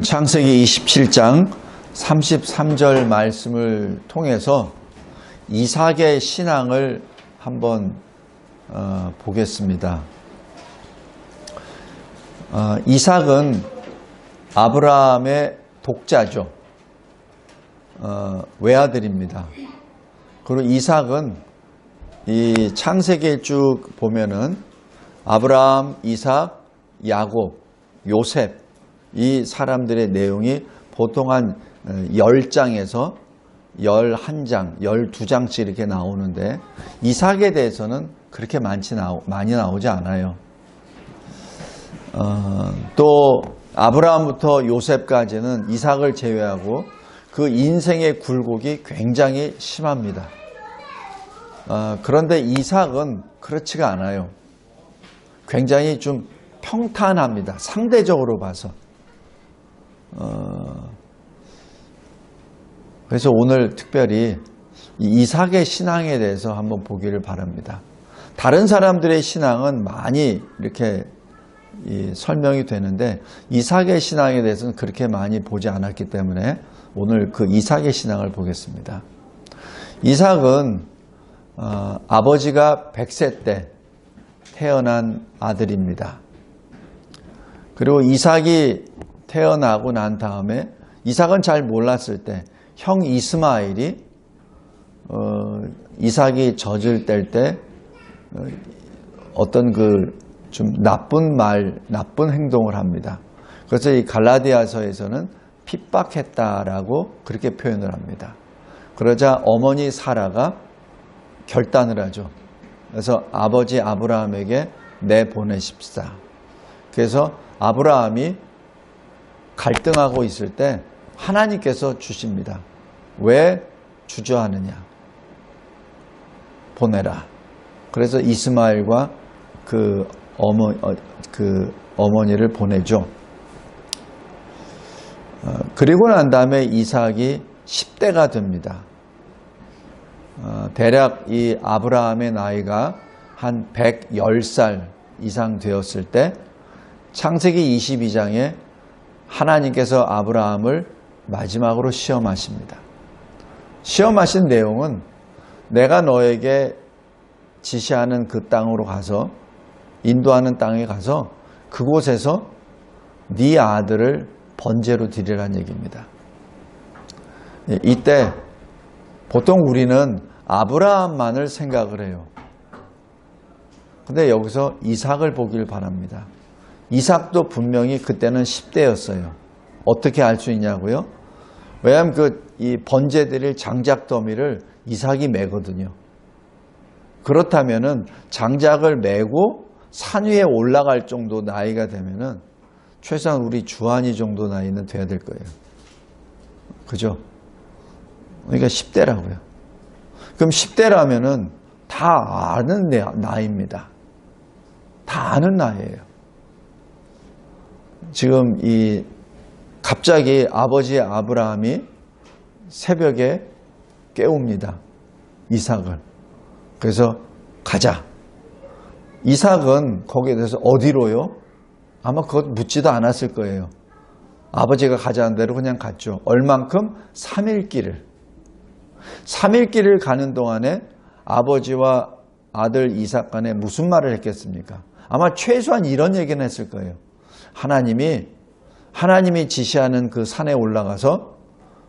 창세기 27장 33절 말씀을 통해서 이삭의 신앙을 한번 보겠습니다. 이삭은 아브라함의 독자죠. 외아들입니다. 그리고 이삭은 이 창세기를 쭉 보면은 아브라함, 이삭, 야곱, 요셉 이 사람들의 내용이 보통 한 10장에서 11장, 12장씩 이렇게 나오는데 이삭에 대해서는 그렇게 많이 나오지 않아요. 또 아브라함부터 요셉까지는 이삭을 제외하고 그 인생의 굴곡이 굉장히 심합니다. 그런데 이삭은 그렇지가 않아요. 굉장히 좀 평탄합니다. 상대적으로 봐서. 그래서 오늘 특별히 이삭의 신앙에 대해서 한번 보기를 바랍니다. 다른 사람들의 신앙은 많이 이렇게 설명이 되는데 이삭의 신앙에 대해서는 그렇게 많이 보지 않았기 때문에 오늘 그 이삭의 신앙을 보겠습니다. 이삭은 아버지가 100세 때 태어난 아들입니다. 그리고 이삭이 태어나고 난 다음에 이삭은 잘 몰랐을 때 형 이스마엘이 이삭이 젖을 뗄 때 어떤 그 좀 나쁜 행동을 합니다. 그래서 이 갈라디아서에서는 핍박했다라고 그렇게 표현을 합니다. 그러자 어머니 사라가 결단을 하죠. 그래서 아버지 아브라함에게 내보내십시다. 그래서 아브라함이 갈등하고 있을 때 하나님께서 주십니다. 왜 주저하느냐? 보내라. 그래서 이스마엘과 그 어머니를 보내죠. 그리고 난 다음에 이삭이 10대가 됩니다. 대략 이 아브라함의 나이가 한 110살 이상 되었을 때 창세기 22장에 하나님께서 아브라함을 마지막으로 시험하십니다. 시험하신 내용은 내가 너에게 지시하는 그 땅으로 가서 인도하는 땅에 가서 그곳에서 네 아들을 번제로 드리라는 얘기입니다. 이때 보통 우리는 아브라함만을 생각을 해요. 근데 여기서 이삭을 보길 바랍니다. 이삭도 분명히 그때는 10대였어요. 어떻게 알 수 있냐고요? 왜냐하면 이 번제 드릴 장작 더미를 이삭이 메거든요. 그렇다면은 장작을 메고 산 위에 올라갈 정도 나이가 되면은 최소한 우리 주한이 정도 나이는 돼야 될 거예요. 그죠? 그러니까 10대라고요. 그럼 10대라면은 다 아는 나이입니다. 다 아는 나이예요. 지금 갑자기 아버지 아브라함이 새벽에 깨웁니다. 이삭을. 그래서 가자. 이삭은 거기에 대해서 어디로요? 아마 그것 묻지도 않았을 거예요. 아버지가 가자는 대로 그냥 갔죠. 얼만큼? 3일 길을. 3일 길을 가는 동안에 아버지와 아들 이삭 간에 무슨 말을 했겠습니까? 아마 최소한 이런 얘기는 했을 거예요. 하나님이 지시하는 그 산에 올라가서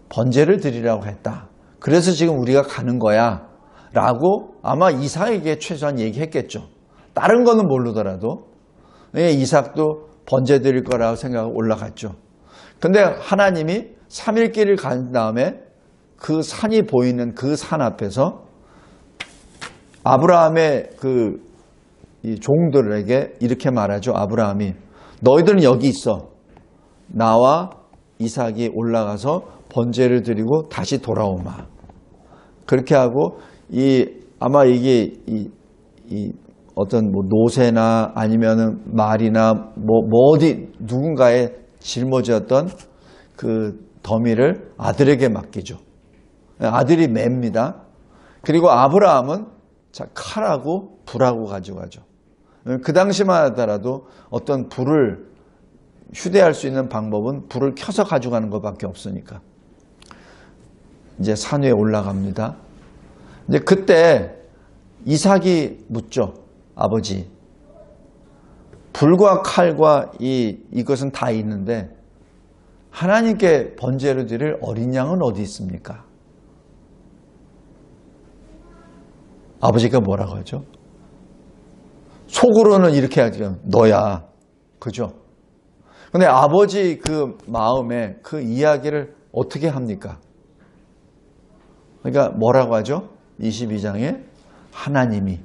번제를 드리라고 했다. 그래서 지금 우리가 가는 거야. 라고 아마 이삭에게 최소한 얘기했겠죠. 다른 거는 모르더라도 이삭도 번제 드릴 거라고 생각하고 올라갔죠. 근데 하나님이 3일 길을 간 다음에 그 산이 보이는 그 산 앞에서 아브라함의 이 종들에게 이렇게 말하죠. 아브라함이 너희들은 여기 있어. 나와 이삭이 올라가서 번제를 드리고 다시 돌아오마. 그렇게 하고 아마 이게 어떤 노새나 아니면은 말이나 어디 누군가의 짊어졌던 그 더미를 아들에게 맡기죠. 아들이 맵니다. 그리고 아브라함은 칼하고 불하고 가져가죠. 그 당시만 하더라도 어떤 불을 휴대할 수 있는 방법은 불을 켜서 가져가는 것밖에 없으니까. 이제 산 위에 올라갑니다. 이제 그때 이삭이 묻죠. 아버지, 불과 칼과 이것은 다 있는데 하나님께 번제로 드릴 어린 양은 어디 있습니까? 아버지가 뭐라고 하죠? 속으로는 이렇게 하죠. 너야. 그죠? 근데 아버지 그 마음에 그 이야기를 어떻게 합니까? 그러니까 뭐라고 하죠? 22장에 하나님이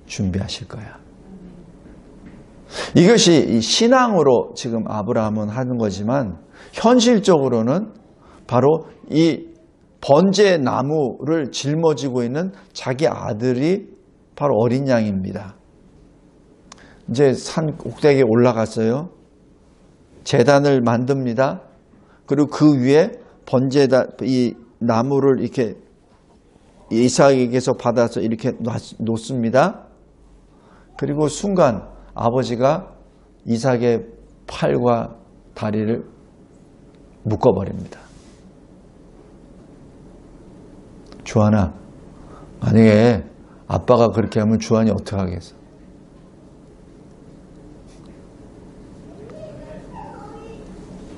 준비하실 거야. 이것이 신앙으로 지금 아브라함은 하는 거지만 현실적으로는 바로 이 번제 나무를 짊어지고 있는 자기 아들이 바로 어린 양입니다. 이제 산 꼭대기에 올라갔어요. 제단을 만듭니다. 그리고 그 위에 이 나무를 이렇게 이삭에게서 받아서 이렇게 놓습니다. 그리고 순간 아버지가 이삭의 팔과 다리를 묶어버립니다. 주한아, 만약에 아빠가 그렇게 하면 주한이 어떻게 하겠어?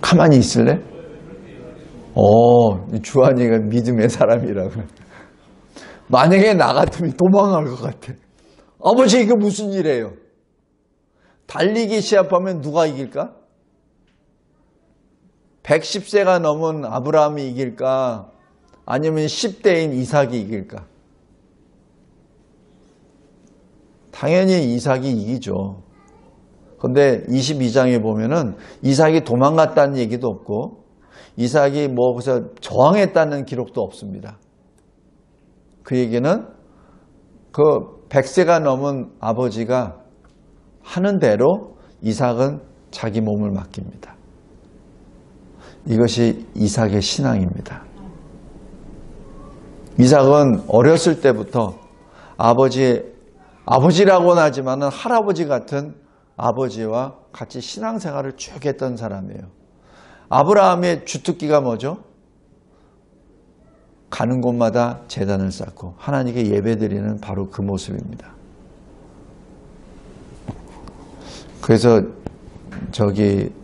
가만히 있을래? 주한이가 믿음의 사람이라고. 만약에 나 같으면 도망갈 것 같아. 아버지, 이게 무슨 일이에요? 달리기 시합하면 누가 이길까? 110세가 넘은 아브라함이 이길까? 아니면 10대인 이삭이 이길까? 당연히 이삭이 이기죠. 근데 22장에 보면은 이삭이 도망갔다는 얘기도 없고 이삭이 그래서 저항했다는 기록도 없습니다. 그 얘기는 그 100세가 넘은 아버지가 하는 대로 이삭은 자기 몸을 맡깁니다. 이것이 이삭의 신앙입니다. 이삭은 어렸을 때부터 아버지라고는 하지만 할아버지 같은 아버지와 같이 신앙생활을 쭉 했던 사람이에요. 아브라함의 주특기가 뭐죠? 가는 곳마다 제단을 쌓고 하나님께 예배드리는 바로 그 모습입니다. 그래서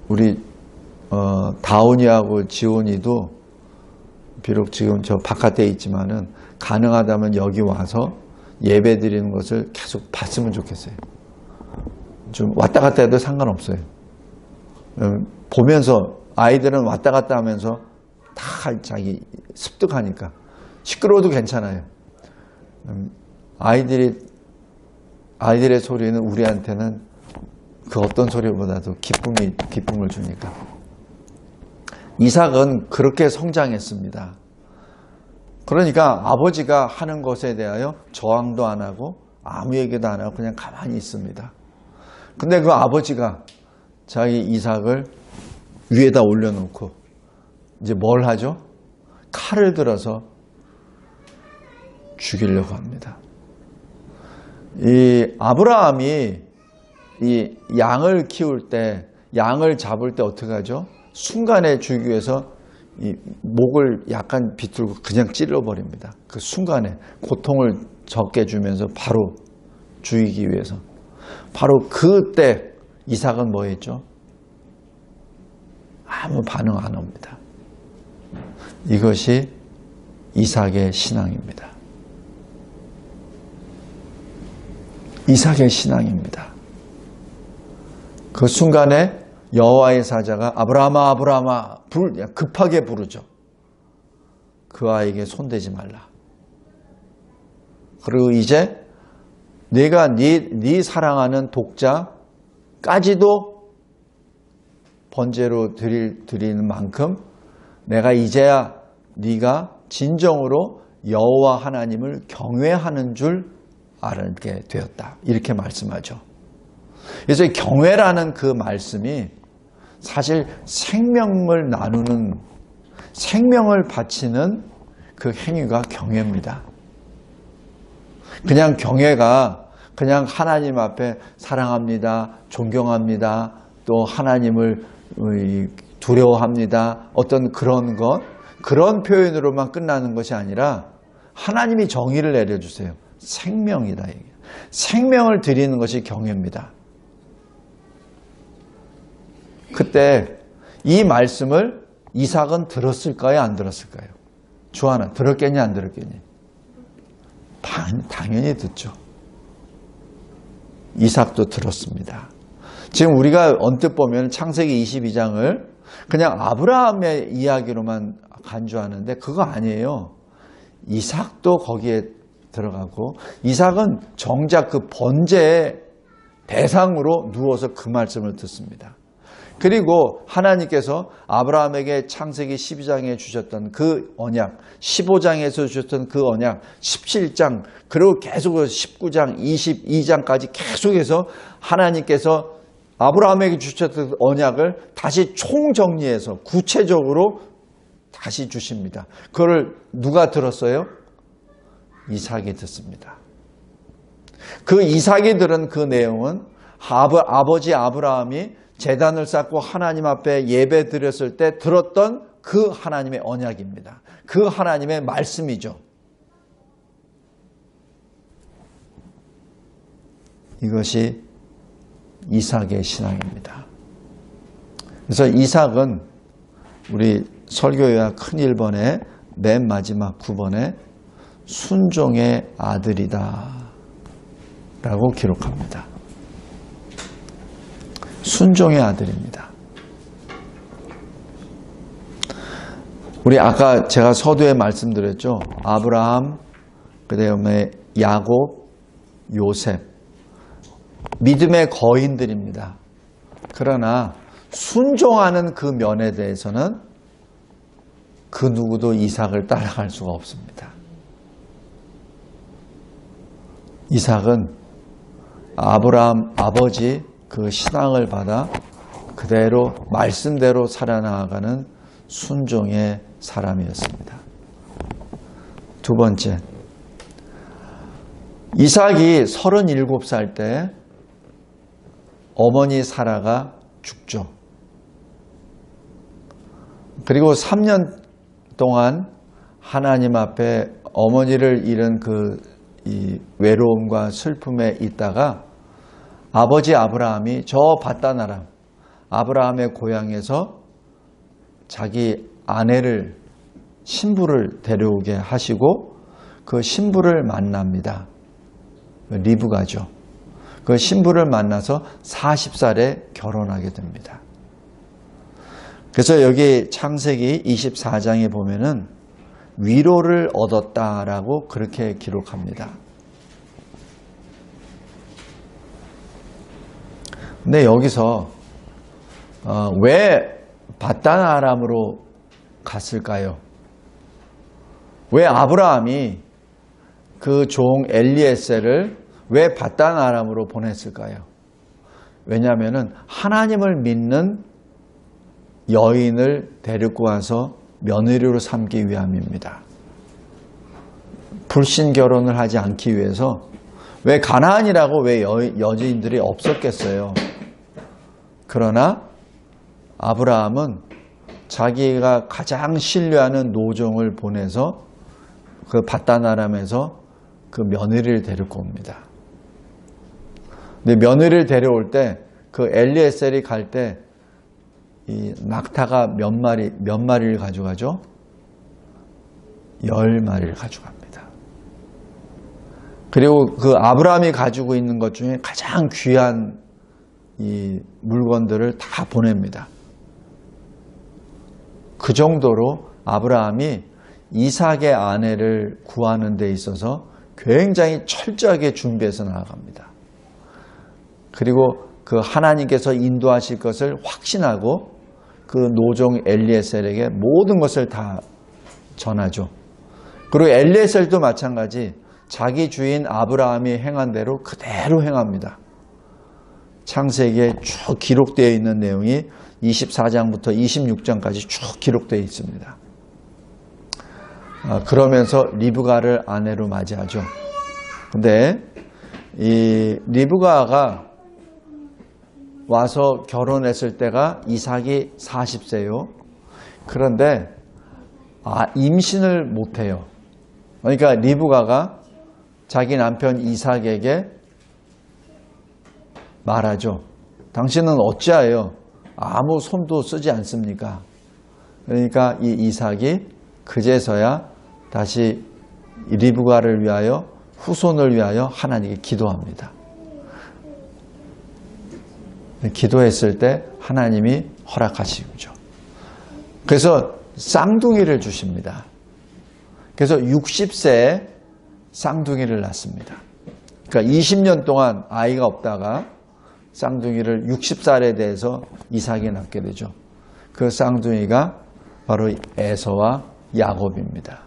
우리 다운이하고 지온이도 비록 지금 저 바깥에 있지만은 가능하다면 여기 와서 예배 드리는 것을 계속 봤으면 좋겠어요. 좀 왔다 갔다 해도 상관없어요. 보면서 아이들은 왔다 갔다 하면서 다 자기 습득하니까 시끄러워도 괜찮아요. 아이들의 소리는 우리한테는 그 어떤 소리보다도 기쁨을 주니까. 이삭은 그렇게 성장했습니다. 그러니까 아버지가 하는 것에 대하여 저항도 안 하고 아무 얘기도 안 하고 그냥 가만히 있습니다. 근데 그 아버지가 자기 이삭을 위에다 올려놓고 이제 뭘 하죠? 칼을 들어서 죽이려고 합니다. 이 아브라함이 이 양을 키울 때, 양을 잡을 때 어떻게 하죠? 순간에 죽이기 위해서 이 목을 약간 비틀고 그냥 찔러버립니다. 그 순간에 고통을 적게 주면서 바로 죽이기 위해서. 바로 그때 이삭은 뭐 했죠? 아무 반응 안 합니다. 이것이 이삭의 신앙입니다. 이삭의 신앙입니다. 그 순간에 여호와의 사자가 아브라함아 아브라함아 급하게 부르죠. 그 아이에게 손대지 말라. 그리고 이제 내가 네 사랑하는 독자까지도 번제로 드리는 만큼 내가 이제야 네가 진정으로 여호와 하나님을 경외하는 줄 알게 되었다. 이렇게 말씀하죠. 그래서 경외라는 그 말씀이 사실 생명을 나누는, 생명을 바치는 그 행위가 경외입니다. 그냥 경외가 그냥 하나님 앞에 사랑합니다, 존경합니다, 또 하나님을 두려워합니다. 어떤 그런 것, 그런 표현으로만 끝나는 것이 아니라 하나님이 정의를 내려주세요. 생명이다. 생명을 드리는 것이 경외입니다. 그때 이 말씀을 이삭은 들었을까요? 안 들었을까요? 주하나 들었겠니? 안 들었겠니? 당연히 듣죠. 이삭도 들었습니다. 지금 우리가 언뜻 보면 창세기 22장을 그냥 아브라함의 이야기로만 간주하는데 그거 아니에요. 이삭도 거기에 들어가고 이삭은 정작 그 번제의 대상으로 누워서 그 말씀을 듣습니다. 그리고 하나님께서 아브라함에게 창세기 12장에 주셨던 그 언약, 15장에서 주셨던 그 언약, 17장, 그리고 계속해서 19장, 22장까지 계속해서 하나님께서 아브라함에게 주셨던 언약을 다시 총정리해서 구체적으로 다시 주십니다. 그걸 누가 들었어요? 이삭이 듣습니다. 그 이삭이 들은 그 내용은 아버지 아브라함이 제단을 쌓고 하나님 앞에 예배 드렸을 때 들었던 그 하나님의 언약입니다. 그 하나님의 말씀이죠. 이것이 이삭의 신앙입니다. 그래서 이삭은 우리 설교요약 큰 1번에 맨 마지막 9번에 순종의 아들이다 라고 기록합니다. 순종의 아들입니다. 우리 아까 제가 서두에 말씀드렸죠. 아브라함, 그 다음에 야곱, 요셉. 믿음의 거인들입니다. 그러나 순종하는 그 면에 대해서는 그 누구도 이삭을 따라갈 수가 없습니다. 이삭은 아브라함 아버지 그 신앙을 받아 그대로 말씀대로 살아나가는 순종의 사람이었습니다. 두 번째, 이삭이 37살 때 어머니 사라가 죽죠. 그리고 3년 동안 하나님 앞에 어머니를 잃은 이 외로움과 슬픔에 있다가 아버지 아브라함이 저 밧단 아람, 아브라함의 고향에서 자기 아내를, 신부를 데려오게 하시고 그 신부를 만납니다. 리브가죠. 그 신부를 만나서 40살에 결혼하게 됩니다. 그래서 여기 창세기 24장에 보면은 위로를 얻었다라고 그렇게 기록합니다. 근데 여기서 왜 밧단 아람으로 갔을까요? 왜 아브라함이 그 종 엘리에셀을 왜 밧단 아람으로 보냈을까요? 왜냐하면 하나님을 믿는 여인을 데리고 와서 며느리로 삼기 위함입니다. 불신 결혼을 하지 않기 위해서. 왜 가나안이라고 왜 여인들이 없었겠어요? 그러나 아브라함은 자기가 가장 신뢰하는 노종을 보내서 그 밧단 아람에서 그 며느리를 데리고 옵니다. 근데 며느리를 데려올 때 그 엘리에셀이 갈 때 이 낙타가 몇 마리를 가져가죠? 10마리를 가져갑니다. 그리고 그 아브라함이 가지고 있는 것 중에 가장 귀한 이 물건들을 다 보냅니다. 그 정도로 아브라함이 이삭의 아내를 구하는 데 있어서 굉장히 철저하게 준비해서 나아갑니다. 그리고 그 하나님께서 인도하실 것을 확신하고 그 노종 엘리에셀에게 모든 것을 다 전하죠. 그리고 엘리에셀도 마찬가지 자기 주인 아브라함이 행한 대로 그대로 행합니다. 창세기에 쭉 기록되어 있는 내용이 24장부터 26장까지 쭉 기록되어 있습니다. 그러면서 리브가를 아내로 맞이하죠. 근데 이 리브가가 와서 결혼했을 때가 이삭이 40세요. 그런데 임신을 못해요. 그러니까 리브가가 자기 남편 이삭에게 말하죠. 당신은 어찌하여 아무 손도 쓰지 않습니까? 그러니까 이 이삭이 그제서야 다시 리브가를 위하여 후손을 위하여 하나님께 기도합니다. 기도했을 때 하나님이 허락하시죠. 그래서 쌍둥이를 주십니다. 그래서 60세에 쌍둥이를 낳습니다. 그러니까 20년 동안 아이가 없다가 쌍둥이를 60살에 대해서 이삭이 낳게 되죠. 그 쌍둥이가 바로 에서와 야곱입니다.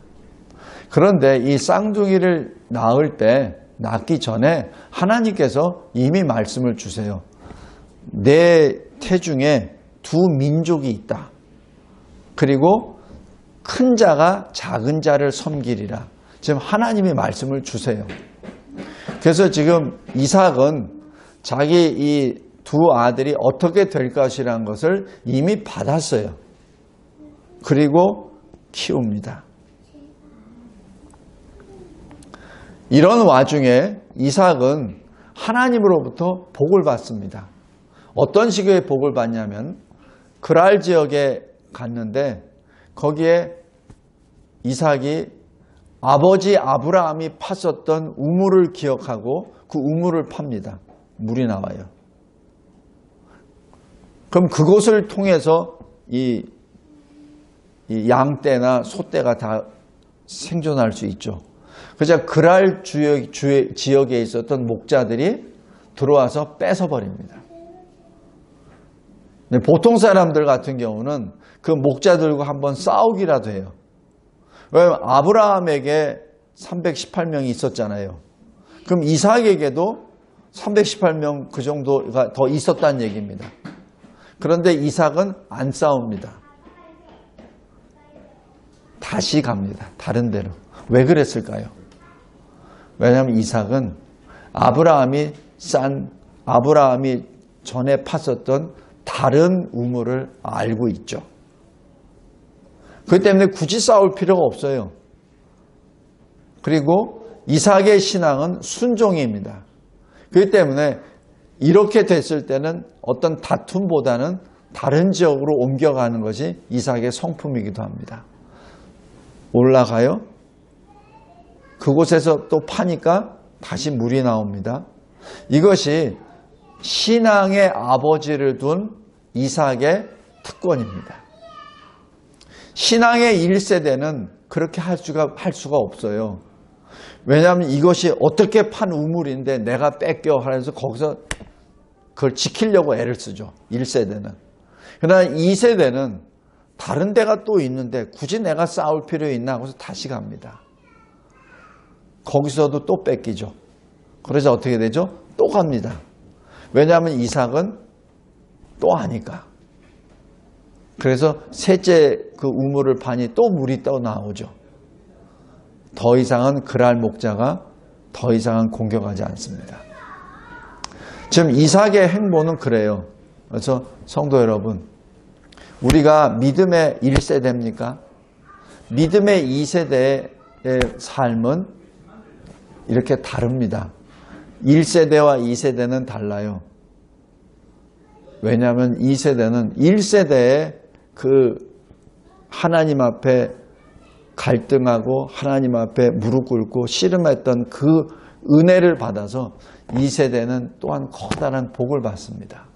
그런데 이 쌍둥이를 낳기 전에 하나님께서 이미 말씀을 주세요. 내 태중에 두 민족이 있다. 그리고 큰 자가 작은 자를 섬기리라. 지금 하나님이 말씀을 주세요. 그래서 지금 이삭은 자기 이 두 아들이 어떻게 될 것이라는 것을 이미 받았어요. 그리고 키웁니다. 이런 와중에 이삭은 하나님으로부터 복을 받습니다. 어떤 식의 복을 받냐면 그랄 지역에 갔는데 거기에 이삭이 아버지 아브라함이 팠었던 우물을 기억하고 그 우물을 팝니다. 물이 나와요. 그럼 그곳을 통해서 이 양떼나 소떼가 다 생존할 수 있죠. 그래서 그랄 지역에 있었던 목자들이 들어와서 뺏어버립니다. 보통 사람들 같은 경우는 그 목자들과 한번 싸우기라도 해요. 왜냐하면 아브라함에게 318명이 있었잖아요. 그럼 이삭에게도 318명 그 정도가 더 있었다는 얘기입니다. 그런데 이삭은 안 싸웁니다. 다시 갑니다. 다른 데로. 왜 그랬을까요? 왜냐하면 이삭은 아브라함이 전에 팠었던 다른 우물을 알고 있죠. 그렇기 때문에 굳이 싸울 필요가 없어요. 그리고 이삭의 신앙은 순종입니다. 그렇기 때문에 이렇게 됐을 때는 어떤 다툼보다는 다른 지역으로 옮겨가는 것이 이삭의 성품이기도 합니다. 올라가요. 그곳에서 또 파니까 다시 물이 나옵니다. 이것이 신앙의 아버지를 둔 이삭의 특권입니다. 신앙의 1세대는 그렇게 할 수가 없어요. 왜냐하면 이것이 어떻게 판 우물인데 내가 뺏겨 하면서 거기서 그걸 지키려고 애를 쓰죠. 1세대는. 그러나 2세대는 다른 데가 또 있는데 굳이 내가 싸울 필요 있나 하고서 다시 갑니다. 거기서도 또 뺏기죠. 그래서 어떻게 되죠? 또 갑니다. 왜냐하면 이삭은 또 아니까. 그래서 셋째 그 우물을 파니 또 물이 떠나오죠. 더 이상은 그랄 목자가 더 이상은 공격하지 않습니다. 지금 이삭의 행보는 그래요. 그래서 성도 여러분, 우리가 믿음의 1세대입니까? 믿음의 2세대의 삶은 이렇게 다릅니다. 1세대와 2세대는 달라요. 왜냐하면 2세대는 1세대에 그 하나님 앞에 갈등하고 하나님 앞에 무릎 꿇고 씨름했던 그 은혜를 받아서 2세대는 또한 커다란 복을 받습니다.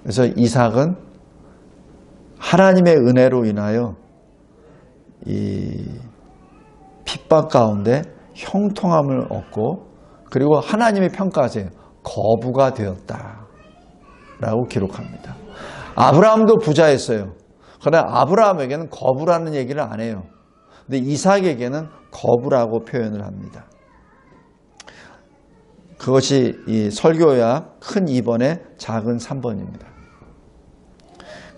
그래서 이삭은 하나님의 은혜로 인하여 이 핍박 가운데 형통함을 얻고 그리고 하나님이 평가하세요. 거부가 되었다 라고 기록합니다. 아브라함도 부자였어요. 그러나 아브라함에게는 거부라는 얘기를 안 해요. 근데 이삭에게는 거부라고 표현을 합니다. 그것이 이 설교야 큰 2번에 작은 3번입니다.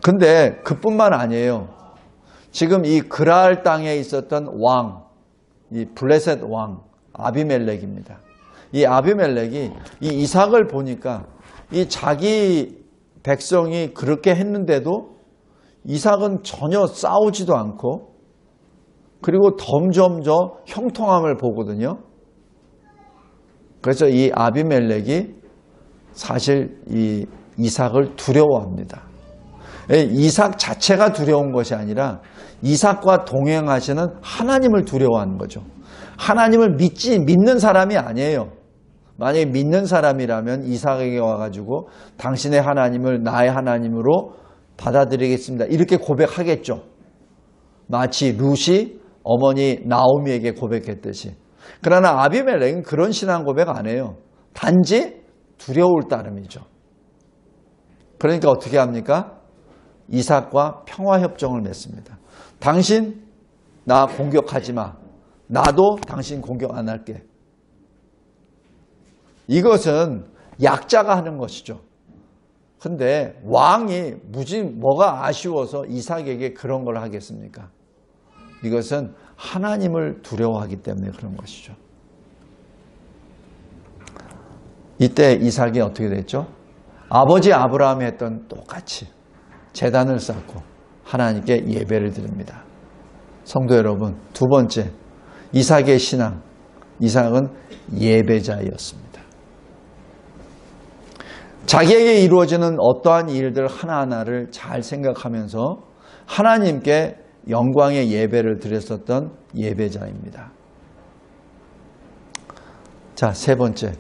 근데 그뿐만 아니에요. 지금 이 그랄 땅에 있었던 왕, 이 블레셋 왕 아비멜렉입니다. 이 아비멜렉이 이 이삭을 보니까 이 자기 백성이 그렇게 했는데도 이삭은 전혀 싸우지도 않고 그리고 점점 형통함을 보거든요. 그래서 이 아비멜렉이 사실 이 이삭을 두려워합니다. 이삭 자체가 두려운 것이 아니라 이삭과 동행하시는 하나님을 두려워하는 거죠. 하나님을 믿는 사람이 아니에요. 만약에 믿는 사람이라면 이삭에게 와가지고 당신의 하나님을 나의 하나님으로 받아들이겠습니다. 이렇게 고백하겠죠. 마치 룻이 어머니 나오미에게 고백했듯이. 그러나 아비멜렉은 그런 신앙 고백 안 해요. 단지 두려울 따름이죠. 그러니까 어떻게 합니까? 이삭과 평화협정을 맺습니다. 당신 나 공격하지 마. 나도 당신 공격 안 할게. 이것은 약자가 하는 것이죠. 근데 왕이 뭐가 아쉬워서 이삭에게 그런 걸 하겠습니까? 이것은 하나님을 두려워하기 때문에 그런 것이죠. 이때 이삭이 어떻게 됐죠? 아버지 아브라함이 했던 똑같이 제단을 쌓고 하나님께 예배를 드립니다. 성도 여러분, 두 번째, 이삭의 신앙. 이삭은 예배자였습니다. 자기에게 이루어지는 어떠한 일들 하나하나를 잘 생각하면서 하나님께 영광의 예배를 드렸었던 예배자입니다. 자, 세 번째,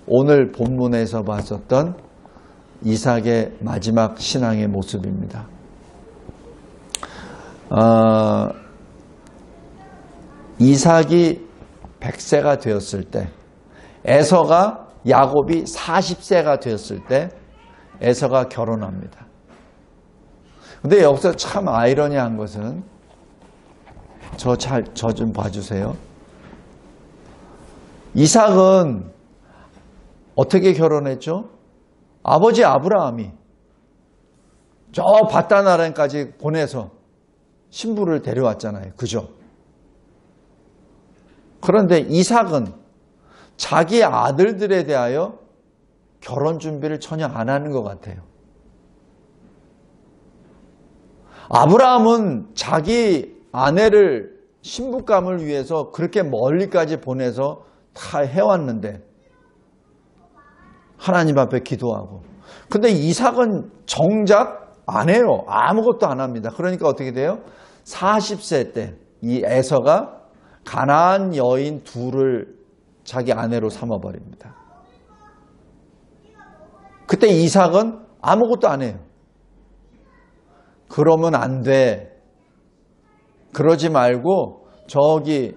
오늘 본문에서 봤었던 이삭의 마지막 신앙의 모습입니다. 이삭이 100세가 되었을 때, 에서가 야곱이 40세가 되었을 때 에서가 결혼합니다. 근데 여기서 참 아이러니한 것은 저 좀 봐주세요. 이삭은 어떻게 결혼했죠? 아버지 아브라함이 저 바다나란까지 보내서 신부를 데려왔잖아요. 그죠? 그런데 이삭은 자기 아들들에 대하여 결혼 준비를 전혀 안 하는 것 같아요. 아브라함은 자기 아내를 신부감을 위해서 그렇게 멀리까지 보내서 다 해왔는데 하나님 앞에 기도하고. 근데 이삭은 정작 안 해요. 아무것도 안 합니다. 그러니까 어떻게 돼요? 40세 때 이 에서가 가나안 여인 둘을 자기 아내로 삼아버립니다. 그때 이삭은 아무것도 안 해요. 그러면 안 돼. 그러지 말고 저기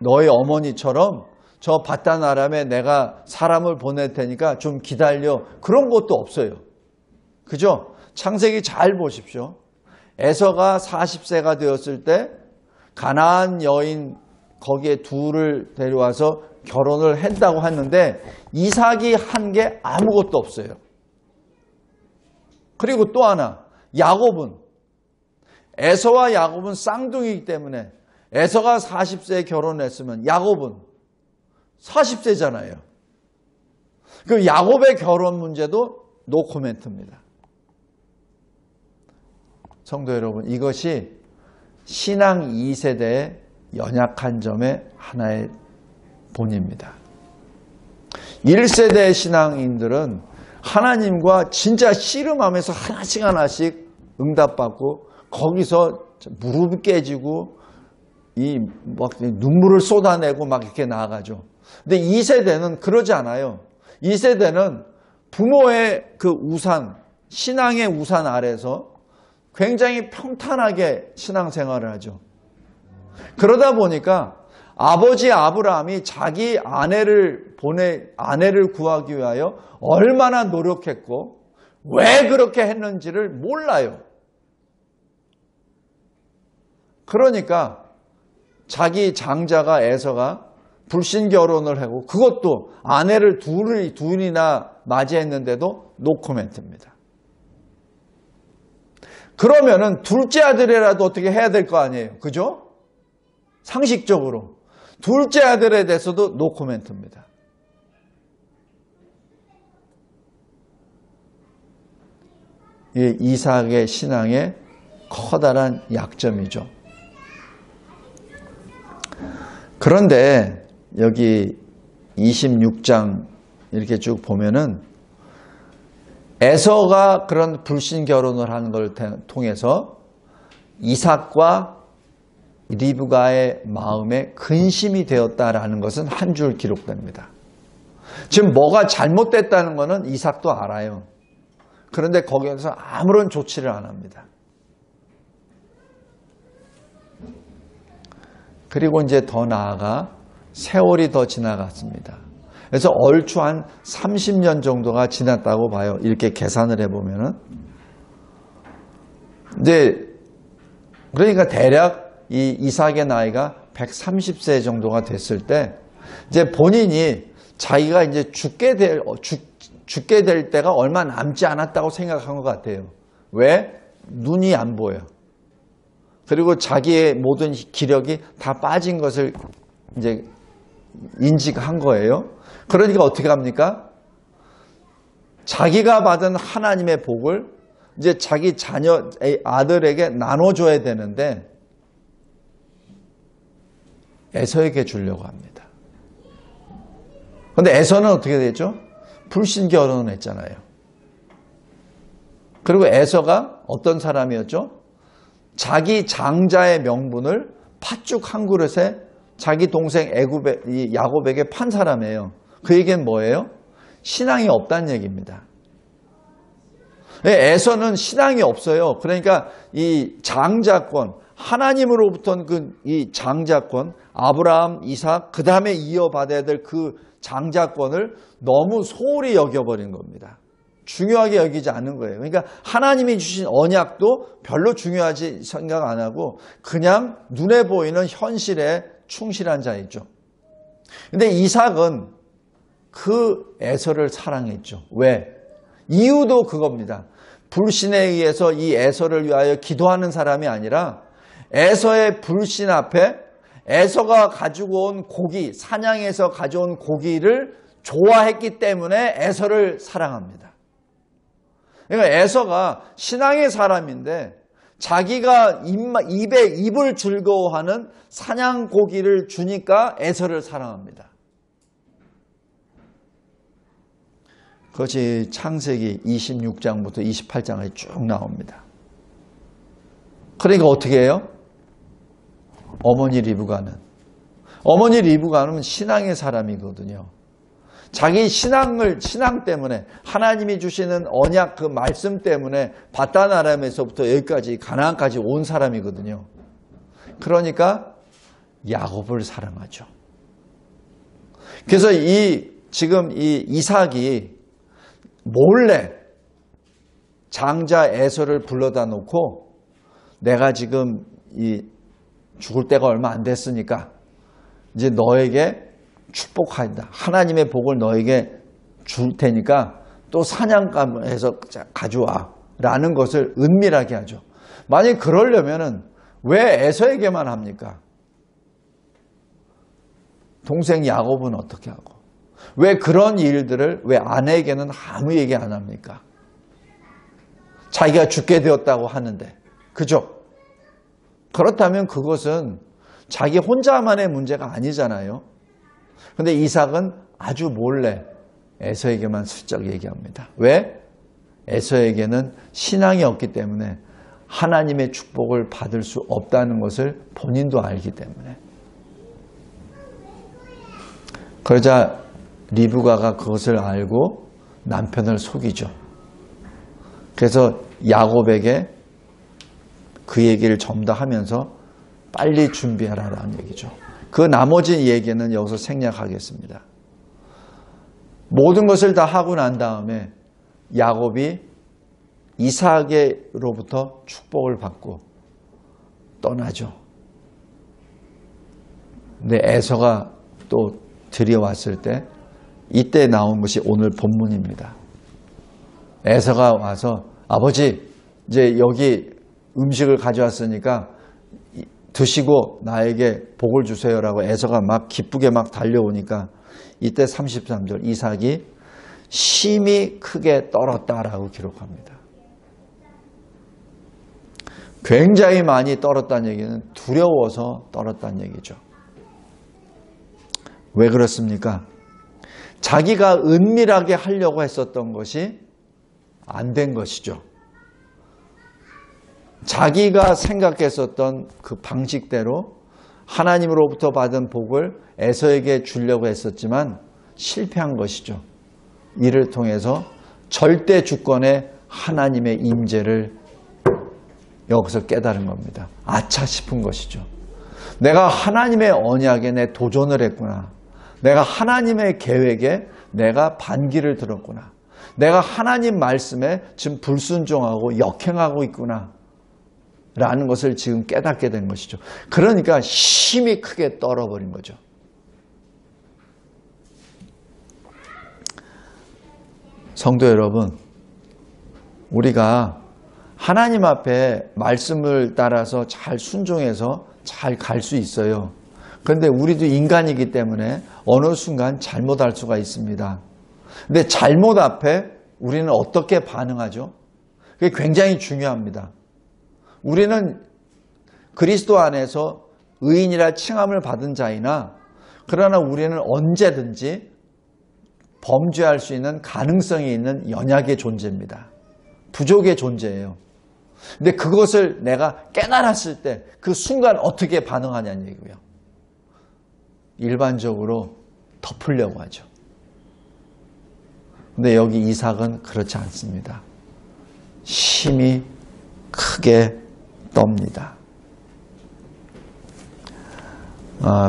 너의 어머니처럼 저 바단 아람에 내가 사람을 보낼 테니까 좀 기다려. 그런 것도 없어요. 그죠? 창세기 잘 보십시오. 에서가 40세가 되었을 때 가나안 여인 거기에 둘을 데려와서 결혼을 했다고 했는데 이삭이 한 게 아무것도 없어요. 그리고 또 하나, 야곱은 에서와 야곱은 쌍둥이이기 때문에 에서가 40세에 결혼했으면 야곱은 40세잖아요. 그 야곱의 결혼 문제도 노코멘트입니다. 성도 여러분, 이것이 신앙 2세대의 연약한 점의 하나의 본입니다. 1세대 신앙인들은 하나님과 진짜 씨름하면서 하나씩 응답받고 거기서 무릎이 깨지고 막 눈물을 쏟아내고 막 이렇게 나아가죠. 근데 2세대는 그러지 않아요. 2세대는 부모의 그 우산, 신앙의 우산 아래서 굉장히 평탄하게 신앙생활을 하죠. 그러다 보니까 아버지 아브라함이 자기 아내를 구하기 위하여 얼마나 노력했고 왜 그렇게 했는지를 몰라요. 그러니까 자기 장자가 에서가 불신 결혼을 하고 그것도 아내를 둘이나 맞이했는데도 노코멘트입니다. 그러면은 둘째 아들이라도 어떻게 해야 될 거 아니에요. 그죠? 상식적으로. 둘째 아들에 대해서도 노코멘트입니다. 이삭의 신앙의 커다란 약점이죠. 그런데 여기 26장 이렇게 쭉 보면은 에서가 그런 불신 결혼을 하는 걸 통해서 이삭과 리브가의 마음에 근심이 되었다라는 것은 한 줄 기록됩니다. 지금 뭐가 잘못됐다는 것은 이삭도 알아요. 그런데 거기에서 아무런 조치를 안 합니다. 그리고 이제 더 나아가 세월이 더 지나갔습니다. 그래서 얼추 한 30년 정도가 지났다고 봐요. 이렇게 계산을 해보면은. 이제, 그러니까 대략 이 이삭의 나이가 130세 정도가 됐을 때, 이제 본인이 자기가 이제 죽게 될 때가 얼마 남지 않았다고 생각한 것 같아요. 왜? 눈이 안 보여. 그리고 자기의 모든 기력이 다 빠진 것을 이제 인식한 거예요. 그러니까 어떻게 합니까? 자기가 받은 하나님의 복을 이제 자기 자녀, 아들에게 나눠줘야 되는데 에서에게 주려고 합니다. 그런데 에서는 어떻게 되죠? 불신 결혼을 했잖아요. 그리고 에서가 어떤 사람이었죠? 자기 장자의 명분을 팥죽 한 그릇에 자기 동생 야곱에게 판 사람이에요. 그 얘기는 뭐예요? 신앙이 없다는 얘기입니다. 에서는 신앙이 없어요. 그러니까 이 장자권, 하나님으로부터는 이 장자권, 아브라함, 이삭, 그 다음에 이어받아야 될 그 장자권을 너무 소홀히 여겨버린 겁니다. 중요하게 여기지 않는 거예요. 그러니까 하나님이 주신 언약도 별로 중요하지 생각 안 하고 그냥 눈에 보이는 현실에 충실한 자이죠. 근데 이삭은 그 에서를 사랑했죠. 왜? 이유도 그겁니다. 불신에 의해서 이 에서를 위하여 기도하는 사람이 아니라 에서의 불신 앞에 에서가 가지고 온 고기, 사냥해서 가져온 고기를 좋아했기 때문에 에서를 사랑합니다. 그러니까 에서가 신앙의 사람인데 자기가 입에 입을 즐거워하는 사냥 고기를 주니까 에서를 사랑합니다. 그것이 창세기 26장부터 28장에 쭉 나옵니다. 그러니까 어떻게 해요? 어머니 리브가는 신앙의 사람이거든요. 자기 신앙 때문에 하나님이 주시는 언약 그 말씀 때문에 바단 아람에서부터 여기까지 가나안까지 온 사람이거든요. 그러니까 야곱을 사랑하죠. 그래서 지금 이 이삭이 몰래 장자 에서를 불러다 놓고 내가 지금 죽을 때가 얼마 안 됐으니까 이제 너에게 축복한다. 하나님의 복을 너에게 줄 테니까 또 사냥감해서 가져와 라는 것을 은밀하게 하죠. 만약 그러려면은 왜 에서에게만 합니까? 동생 야곱은 어떻게 하고 왜 그런 일들을 왜 아내에게는 아무 얘기 안 합니까? 자기가 죽게 되었다고 하는데 그죠? 그렇다면 그것은 자기 혼자만의 문제가 아니잖아요. 그런데 이삭은 아주 몰래 에서에게만 슬쩍 얘기합니다. 왜? 에서에게는 신앙이 없기 때문에 하나님의 축복을 받을 수 없다는 것을 본인도 알기 때문에. 그러자 리브가가 그것을 알고 남편을 속이죠. 그래서 야곱에게 그 얘기를 전부 다 하면서 빨리 준비하라라는 얘기죠. 그 나머지 얘기는 여기서 생략하겠습니다. 모든 것을 다 하고 난 다음에 야곱이 이삭으로부터 축복을 받고 떠나죠. 근데 에서가 또 들여왔을 때 이때 나온 것이 오늘 본문입니다. 에서가 와서 아버지 이제 여기 음식을 가져왔으니까 드시고 나에게 복을 주세요라고 에서가 막 기쁘게 막 달려오니까 이때 33절 이삭이 심히 크게 떨었다라고 기록합니다. 굉장히 많이 떨었다는 얘기는 두려워서 떨었다는 얘기죠. 왜 그렇습니까? 자기가 은밀하게 하려고 했었던 것이 안 된 것이죠. 자기가 생각했었던 그 방식대로 하나님으로부터 받은 복을 에서에게 주려고 했었지만 실패한 것이죠. 이를 통해서 절대 주권의 하나님의 임재를 여기서 깨달은 겁니다. 아차 싶은 것이죠. 내가 하나님의 언약에 내 도전을 했구나. 내가 하나님의 계획에 내가 반기를 들었구나. 내가 하나님 말씀에 지금 불순종하고 역행하고 있구나. 라는 것을 지금 깨닫게 된 것이죠. 그러니까 힘이 크게 떨어버린 거죠. 성도 여러분, 우리가 하나님 앞에 말씀을 따라서 잘 순종해서 잘 갈 수 있어요. 그런데 우리도 인간이기 때문에 어느 순간 잘못할 수가 있습니다. 근데 잘못 앞에 우리는 어떻게 반응하죠? 그게 굉장히 중요합니다. 우리는 그리스도 안에서 의인이라 칭함을 받은 자이나 그러나 우리는 언제든지 범죄할 수 있는 가능성이 있는 연약의 존재입니다. 부족의 존재예요. 근데 그것을 내가 깨달았을 때 그 순간 어떻게 반응하냐는 얘기고요. 일반적으로 덮으려고 하죠. 근데 여기 이삭은 그렇지 않습니다. 힘이 크게 떱니다.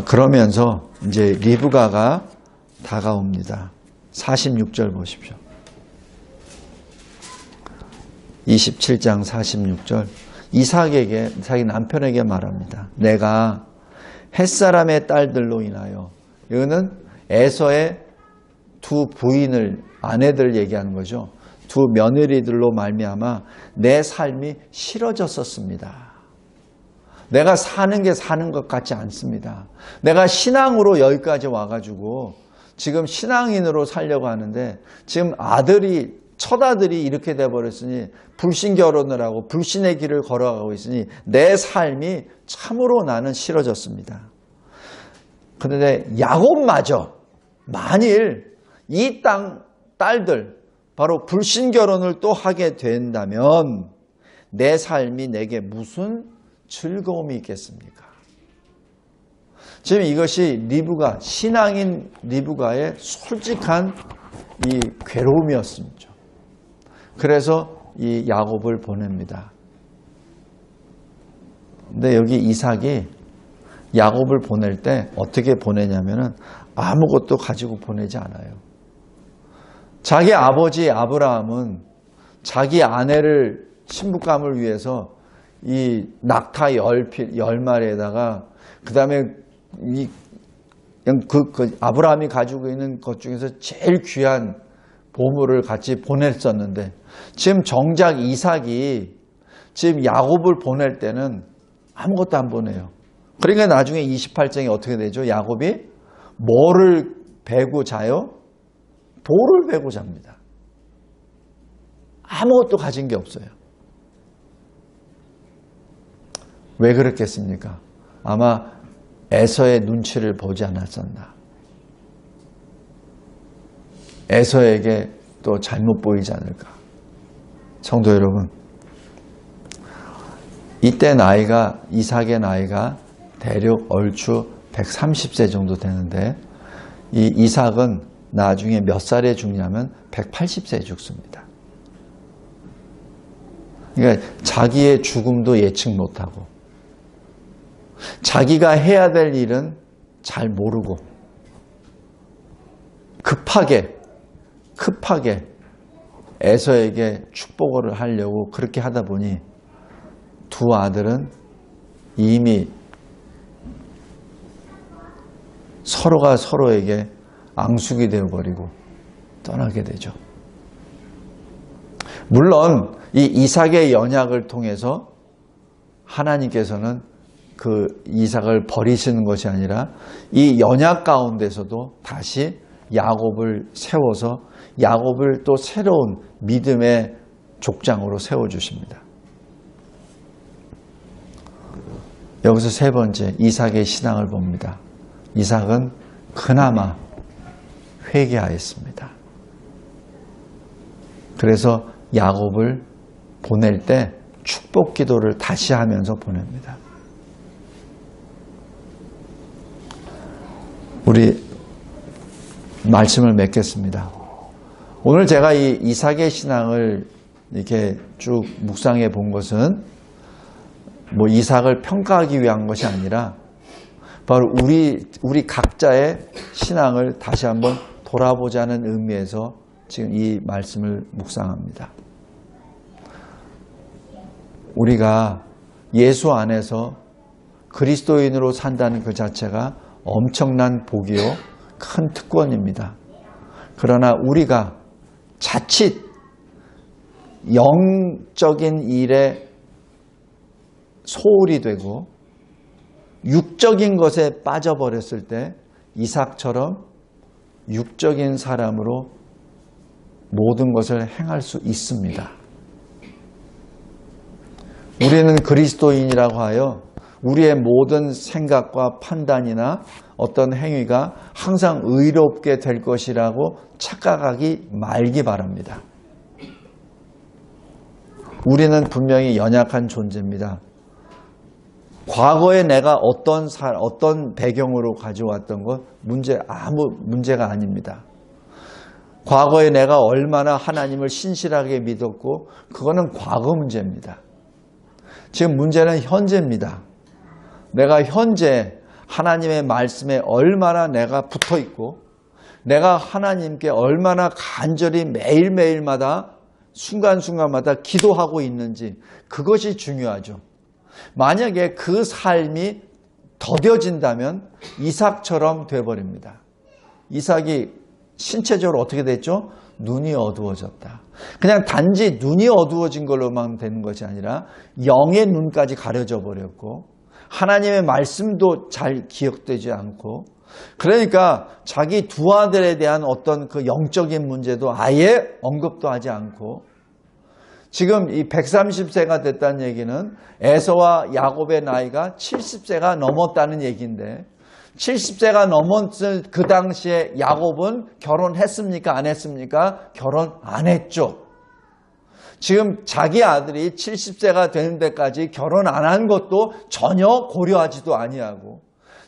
그러면서 이제 리브가가 다가옵니다. 46절 보십시오. 27장 46절. 이삭에게, 자기 남편에게 말합니다. 내가 햇사람의 딸들로 인하여, 이거는 에서의 두 부인을, 아내들 얘기하는 거죠. 두 며느리들로 말미암아 내 삶이 싫어졌었습니다. 내가 사는 게 사는 것 같지 않습니다. 내가 신앙으로 여기까지 와가지고 지금 신앙인으로 살려고 하는데 지금 첫 아들이 이렇게 돼버렸으니 불신 결혼을 하고 불신의 길을 걸어가고 있으니 내 삶이 참으로 나는 싫어졌습니다. 그런데 야곱마저 만일 이 딸들 바로 불신 결혼을 또 하게 된다면 내 삶이 내게 무슨 즐거움이 있겠습니까? 지금 이것이 리브가, 신앙인 리브가의 솔직한 이 괴로움이었습니다. 그래서 이 야곱을 보냅니다. 근데 여기 이삭이 야곱을 보낼 때 어떻게 보내냐면은 아무것도 가지고 보내지 않아요. 자기 아버지 아브라함은 자기 아내를 신부감을 위해서 이 낙타 10마리에다가 그 다음에 아브라함이 가지고 있는 것 중에서 제일 귀한 보물을 같이 보냈었는데 지금 정작 이삭이 지금 야곱을 보낼 때는 아무것도 안 보내요. 그러니까 나중에 28장에 어떻게 되죠? 야곱이 뭐를 베고 자요? 돌을 베고 잡니다. 아무것도 가진 게 없어요. 왜 그랬겠습니까? 아마 에서의 눈치를 보지 않았었나. 에서에게 또 잘못 보이지 않을까. 성도 여러분, 이때 이삭의 나이가 대략 얼추 130세 정도 되는데 이 이삭은 나중에 몇 살에 죽냐면 180세에 죽습니다. 그러니까 자기의 죽음도 예측 못하고 자기가 해야 될 일은 잘 모르고 급하게 에서에게 축복을 하려고 그렇게 하다 보니 두 아들은 이미 서로가 서로에게 앙숙이 되어버리고 떠나게 되죠. 물론 이 이삭의 연약을 통해서 하나님께서는 그 이삭을 버리시는 것이 아니라 이 연약 가운데서도 다시 야곱을 세워서 야곱을 또 새로운 믿음의 족장으로 세워주십니다. 여기서 세 번째, 이삭의 신앙을 봅니다. 이삭은 그나마 회개하였습니다. 그래서 야곱을 보낼 때 축복 기도를 다시 하면서 보냅니다. 우리 말씀을 맺겠습니다. 오늘 제가 이 이삭의 신앙을 이렇게 쭉 묵상해 본 것은 뭐 이삭을 평가하기 위한 것이 아니라 바로 우리 각자의 신앙을 다시 한번 돌아보자는 의미에서 지금 이 말씀을 묵상합니다. 우리가 예수 안에서 그리스도인으로 산다는 그 자체가 엄청난 복이요, 큰 특권입니다. 그러나 우리가 자칫 영적인 일에 소홀이 되고 육적인 것에 빠져버렸을 때 이삭처럼 육적인 사람으로 모든 것을 행할 수 있습니다. 우리는 그리스도인이라고 하여 우리의 모든 생각과 판단이나 어떤 행위가 항상 의롭게 될 것이라고 착각하기 말기 바랍니다. 우리는 분명히 연약한 존재입니다. 과거에 내가 어떤 배경으로 가져왔던 것 아무 문제가 아닙니다. 과거에 내가 얼마나 하나님을 신실하게 믿었고 그거는 과거 문제입니다. 지금 문제는 현재입니다. 내가 현재 하나님의 말씀에 얼마나 내가 붙어 있고 내가 하나님께 얼마나 간절히 매일매일마다 순간순간마다 기도하고 있는지 그것이 중요하죠. 만약에 그 삶이 더뎌진다면 이삭처럼 돼버립니다. 이삭이 신체적으로 어떻게 됐죠? 눈이 어두워졌다. 그냥 단지 눈이 어두워진 걸로만 되는 것이 아니라 영의 눈까지 가려져 버렸고 하나님의 말씀도 잘 기억되지 않고 그러니까 자기 두 아들에 대한 어떤 그 영적인 문제도 아예 언급도 하지 않고 지금 이 130세가 됐다는 얘기는 에서와 야곱의 나이가 70세가 넘었다는 얘기인데 70세가 넘었을 그 당시에 야곱은 결혼했습니까? 안 했습니까? 결혼 안 했죠. 지금 자기 아들이 70세가 되는 데까지 결혼 안 한 것도 전혀 고려하지도 아니하고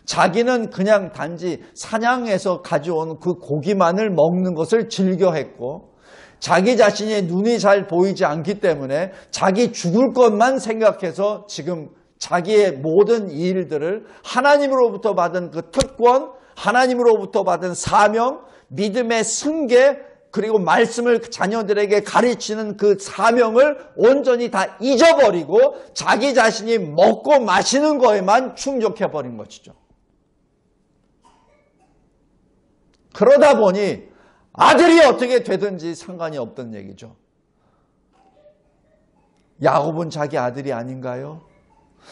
자기는 그냥 단지 사냥해서 가져온 그 고기만을 먹는 것을 즐겨했고 자기 자신의 눈이 잘 보이지 않기 때문에 자기 죽을 것만 생각해서 지금 자기의 모든 일들을 하나님으로부터 받은 그 특권, 하나님으로부터 받은 사명, 믿음의 승계, 그리고 말씀을 자녀들에게 가르치는 그 사명을 온전히 다 잊어버리고 자기 자신이 먹고 마시는 거에만 충족해버린 것이죠. 그러다 보니 아들이 어떻게 되든지 상관이 없던 얘기죠. 야곱은 자기 아들이 아닌가요?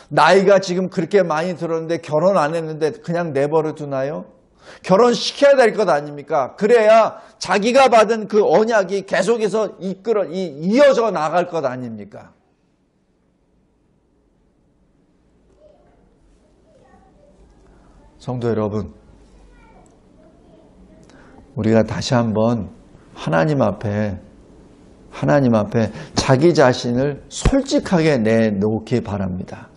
나이가 지금 그렇게 많이 들었는데 결혼 안 했는데 그냥 내버려 두나요? 결혼시켜야 될 것 아닙니까? 그래야 자기가 받은 그 언약이 계속해서 이어져 나갈 것 아닙니까? 성도 여러분, 우리가 다시 한번 하나님 앞에 자기 자신을 솔직하게 내놓기 바랍니다.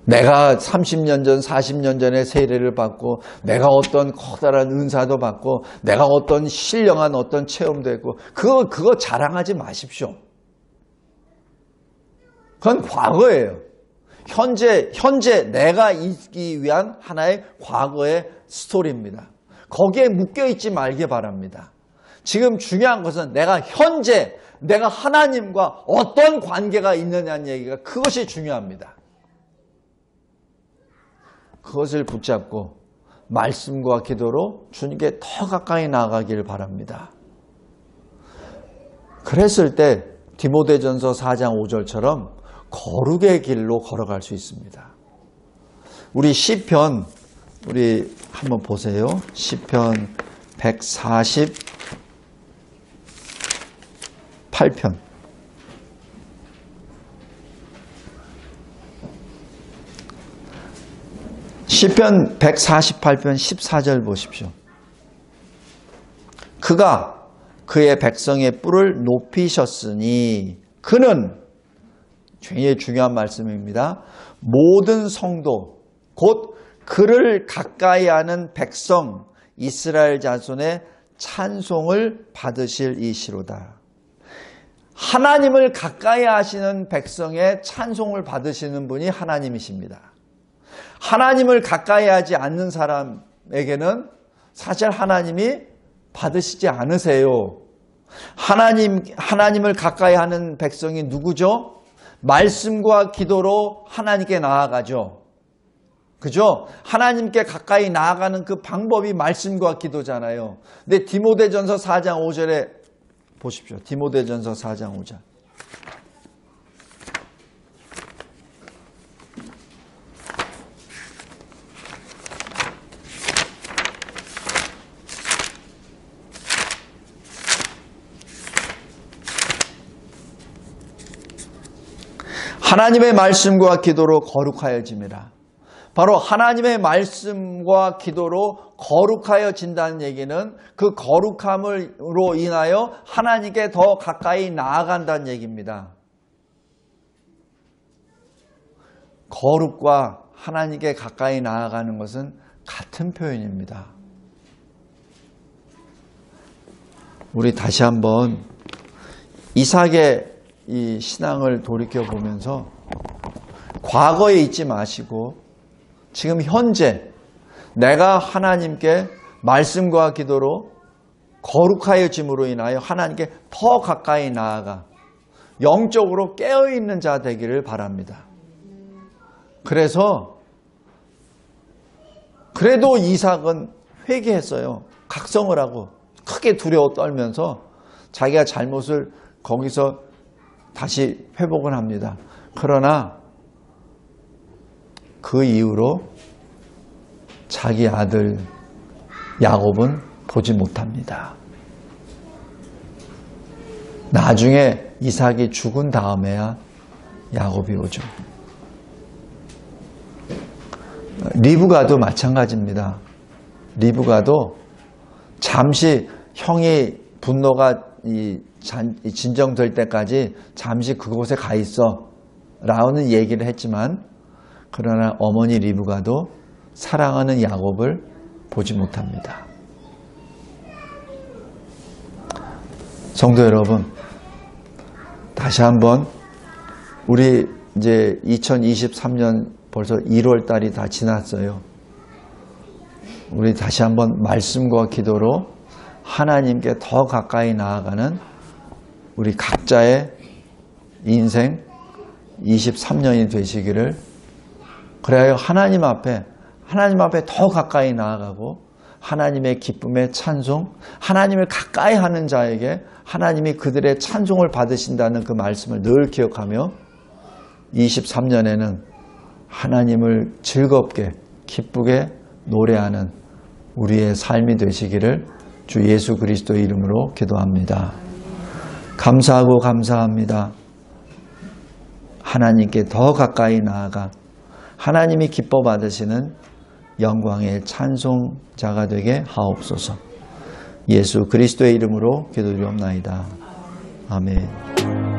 내가 30년 전, 40년 전에 세례를 받고 내가 어떤 커다란 은사도 받고 내가 어떤 신령한 어떤 체험도 했고 그거 자랑하지 마십시오. 그건 과거예요. 현재 내가 있기 위한 하나의 과거의 스토리입니다. 거기에 묶여있지 말기 바랍니다. 지금 중요한 것은 내가 하나님과 어떤 관계가 있느냐는 얘기가 그것이 중요합니다. 그것을 붙잡고 말씀과 기도로 주님께 더 가까이 나아가기를 바랍니다. 그랬을 때 디모데전서 4장 5절처럼 거룩의 길로 걸어갈 수 있습니다. 우리 시편 우리 한번 보세요. 시편 148편 시편 148편 14절 보십시오. 그가 그의 백성의 뿔을 높이셨으니 그는, 굉장히 중요한 말씀입니다. 모든 성도 곧 그를 가까이 하는 백성 이스라엘 자손의 찬송을 받으실 이시로다. 하나님을 가까이 하시는 백성의 찬송을 받으시는 분이 하나님이십니다. 하나님을 가까이 하지 않는 사람에게는 사실 하나님이 받으시지 않으세요. 하나님을 가까이 하는 백성이 누구죠? 말씀과 기도로 하나님께 나아가죠. 그죠? 하나님께 가까이 나아가는 그 방법이 말씀과 기도잖아요. 근데 디모데전서 4장 5절에 보십시오. 디모데전서 4장 5절. 하나님의 말씀과 기도로 거룩하여짐이라. 바로 하나님의 말씀과 기도로 거룩하여진다는 얘기는 그 거룩함으로 인하여 하나님께 더 가까이 나아간다는 얘기입니다. 거룩과 하나님께 가까이 나아가는 것은 같은 표현입니다. 우리 다시 한번 이삭의 이 신앙을 돌이켜보면서 과거에 있지 마시고 지금 현재 내가 하나님께 말씀과 기도로 거룩하여짐으로 인하여 하나님께 더 가까이 나아가 영적으로 깨어있는 자 되기를 바랍니다. 그래서 그래도 이삭은 회개했어요. 각성을 하고 크게 두려워 떨면서 자기가 잘못을 거기서 다시 회복을 합니다. 그러나 그 이후로 자기 아들 야곱은 보지 못합니다. 나중에 이삭이 죽은 다음에야 야곱이 오죠. 리브가도 마찬가지입니다. 리브가도 잠시 형이 분노가 진정될 때까지 잠시 그곳에 가 있어 라는 얘기를 했지만, 그러나 어머니 리브가도 사랑하는 야곱을 보지 못합니다. 성도 여러분, 다시 한번 우리 이제 2023년 벌써 1월 달이 다 지났어요. 우리 다시 한번 말씀과 기도로 하나님께 더 가까이 나아가는 우리 각자의 인생 23년이 되시기를, 그래야 하나님 앞에 더 가까이 나아가고 하나님의 기쁨의 찬송, 하나님을 가까이 하는 자에게 하나님이 그들의 찬송을 받으신다는 그 말씀을 늘 기억하며 23년에는 하나님을 즐겁게 기쁘게 노래하는 우리의 삶이 되시기를 주 예수 그리스도의 이름으로 기도합니다. 감사하고 감사합니다. 하나님께 더 가까이 나아가 하나님이 기뻐 받으시는 영광의 찬송자가 되게 하옵소서. 예수 그리스도의 이름으로 기도드리옵나이다. 아멘.